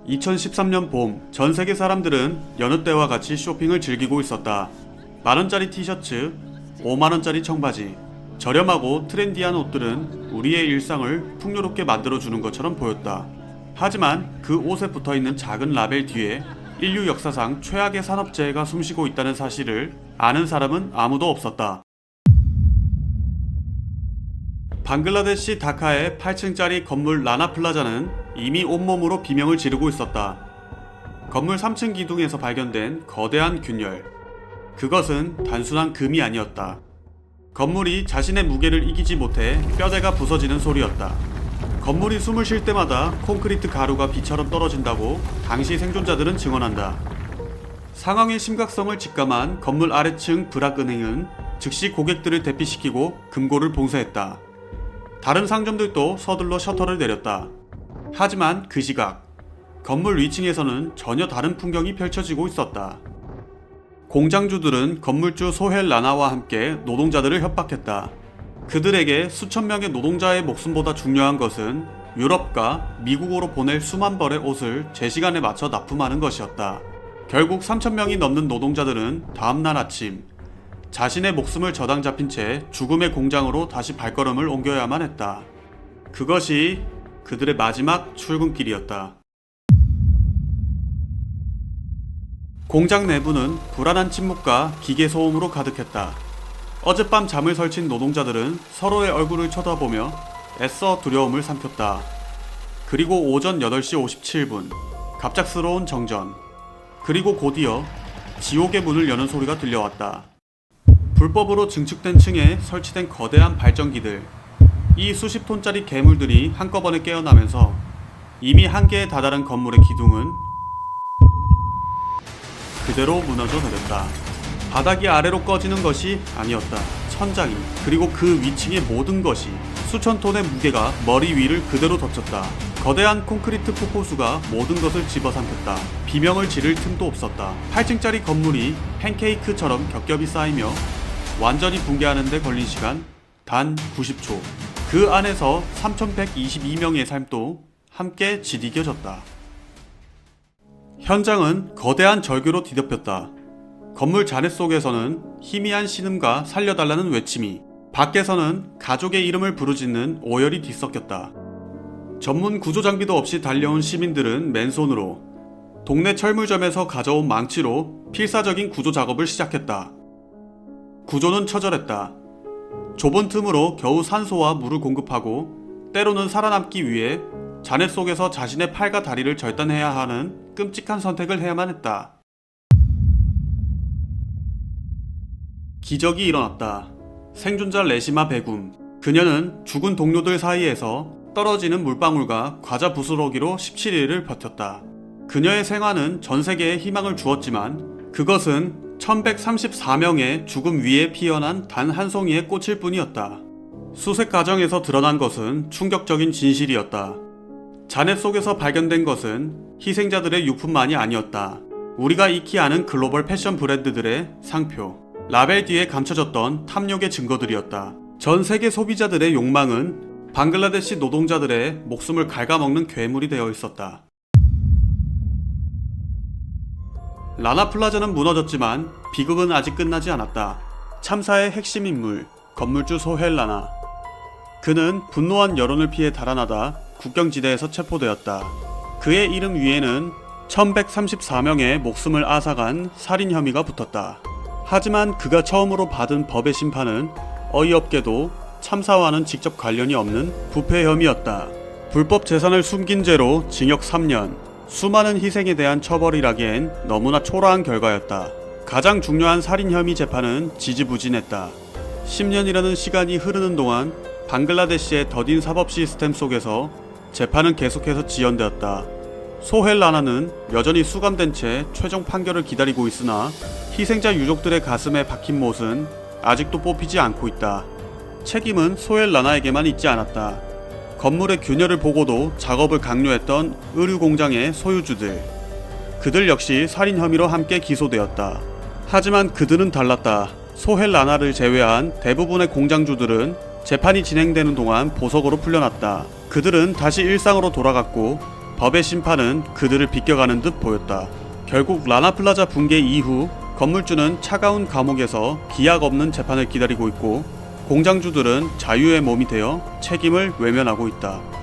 2013년 봄, 전 세계 사람들은 여느 때와 같이 쇼핑을 즐기고 있었다. 만원짜리 티셔츠, 5만원짜리 청바지, 저렴하고 트렌디한 옷들은 우리의 일상을 풍요롭게 만들어주는 것처럼 보였다. 하지만 그 옷에 붙어있는 작은 라벨 뒤에 인류 역사상 최악의 산업재해가 숨쉬고 있다는 사실을 아는 사람은 아무도 없었다. 방글라데시 다카의 8층짜리 건물 라나플라자는 이미 온몸으로 비명을 지르고 있었다. 건물 3층 기둥에서 발견된 거대한 균열. 그것은 단순한 금이 아니었다. 건물이 자신의 무게를 이기지 못해 뼈대가 부서지는 소리였다. 건물이 숨을 쉴 때마다 콘크리트 가루가 비처럼 떨어진다고 당시 생존자들은 증언한다. 상황의 심각성을 직감한 건물 아래층 브락은행은 즉시 고객들을 대피시키고 금고를 봉쇄했다. 다른 상점들도 서둘러 셔터를 내렸다. 하지만 그 시각 건물 위층에서는 전혀 다른 풍경이 펼쳐지고 있었다. 공장주들은 건물주 소헬 라나와 함께 노동자들을 협박했다. 그들에게 수천 명의 노동자의 목숨보다 중요한 것은 유럽과 미국으로 보낼 수만 벌의 옷을 제 시간에 맞춰 납품하는 것이었다. 결국 3,000명이 넘는 노동자들은 다음날 아침 자신의 목숨을 저당 잡힌 채 죽음의 공장으로 다시 발걸음을 옮겨야만 했다. 그것이 그들의 마지막 출근길이었다. 공장 내부는 불안한 침묵과 기계 소음으로 가득했다. 어젯밤 잠을 설친 노동자들은 서로의 얼굴을 쳐다보며 애써 두려움을 삼켰다. 그리고 오전 8시 57분, 갑작스러운 정전. 그리고 곧이어 지옥의 문을 여는 소리가 들려왔다. 불법으로 증축된 층에 설치된 거대한 발전기들. 이 수십 톤짜리 괴물들이 한꺼번에 깨어나면서 이미 한계에 다다른 건물의 기둥은 그대로 무너져 내렸다. 바닥이 아래로 꺼지는 것이 아니었다. 천장이, 그리고 그 위층의 모든 것이 수천 톤의 무게가 머리 위를 그대로 덮쳤다. 거대한 콘크리트 폭포수가 모든 것을 집어삼켰다. 비명을 지를 틈도 없었다. 8층짜리 건물이 팬케이크처럼 겹겹이 쌓이며 완전히 붕괴하는 데 걸린 시간 단 90초. 그 안에서 3,122명의 삶도 함께 지디겨졌다. 현장은 거대한 절규로 뒤덮였다. 건물 잔해 속에서는 희미한 신음과 살려달라는 외침이, 밖에서는 가족의 이름을 부르짖는 오열이 뒤섞였다. 전문 구조 장비도 없이 달려온 시민들은 맨손으로 동네 철물점에서 가져온 망치로 필사적인 구조 작업을 시작했다. 구조는 처절했다. 좁은 틈으로 겨우 산소와 물을 공급하고 때로는 살아남기 위해 잔해 속에서 자신의 팔과 다리를 절단해야 하는 끔찍한 선택을 해야만 했다. 기적이 일어났다. 생존자 레시마 베굼. 그녀는 죽은 동료들 사이에서 떨어지는 물방울과 과자 부스러기로 17일을 버텼다. 그녀의 생화는 전 세계에 희망을 주었지만 그것은 1134명의 죽음 위에 피어난 단 한 송이의 꽃일 뿐이었다. 수색 과정에서 드러난 것은 충격적인 진실이었다. 잔해 속에서 발견된 것은 희생자들의 유품만이 아니었다. 우리가 익히 아는 글로벌 패션 브랜드들의 상표, 라벨 뒤에 감춰졌던 탐욕의 증거들이었다. 전 세계 소비자들의 욕망은 방글라데시 노동자들의 목숨을 갉아먹는 괴물이 되어 있었다. 라나플라자는 무너졌지만 비극은 아직 끝나지 않았다. 참사의 핵심 인물, 건물주 소헬 라나. 그는 분노한 여론을 피해 달아나다 국경지대에서 체포되었다. 그의 이름 위에는 1134명의 목숨을 앗아간 살인 혐의가 붙었다. 하지만 그가 처음으로 받은 법의 심판은 어이없게도 참사와는 직접 관련이 없는 부패 혐의였다. 불법 재산을 숨긴 죄로 징역 3년. 수많은 희생에 대한 처벌이라기엔 너무나 초라한 결과였다. 가장 중요한 살인 혐의 재판은 지지부진했다. 10년이라는 시간이 흐르는 동안 방글라데시의 더딘 사법 시스템 속에서 재판은 계속해서 지연되었다. 소헬 라나는 여전히 수감된 채 최종 판결을 기다리고 있으나 희생자 유족들의 가슴에 박힌 못은 아직도 뽑히지 않고 있다. 책임은 소헬 라나에게만 있지 않았다. 건물의 균열을 보고도 작업을 강요했던 의류 공장의 소유주들. 그들 역시 살인 혐의로 함께 기소되었다. 하지만 그들은 달랐다. 소헬 라나를 제외한 대부분의 공장주들은 재판이 진행되는 동안 보석으로 풀려났다. 그들은 다시 일상으로 돌아갔고 법의 심판은 그들을 비껴가는 듯 보였다. 결국 라나플라자 붕괴 이후 건물주는 차가운 감옥에서 기약 없는 재판을 기다리고 있고 공장주들은 자유의 몸이 되어 책임을 외면하고 있다.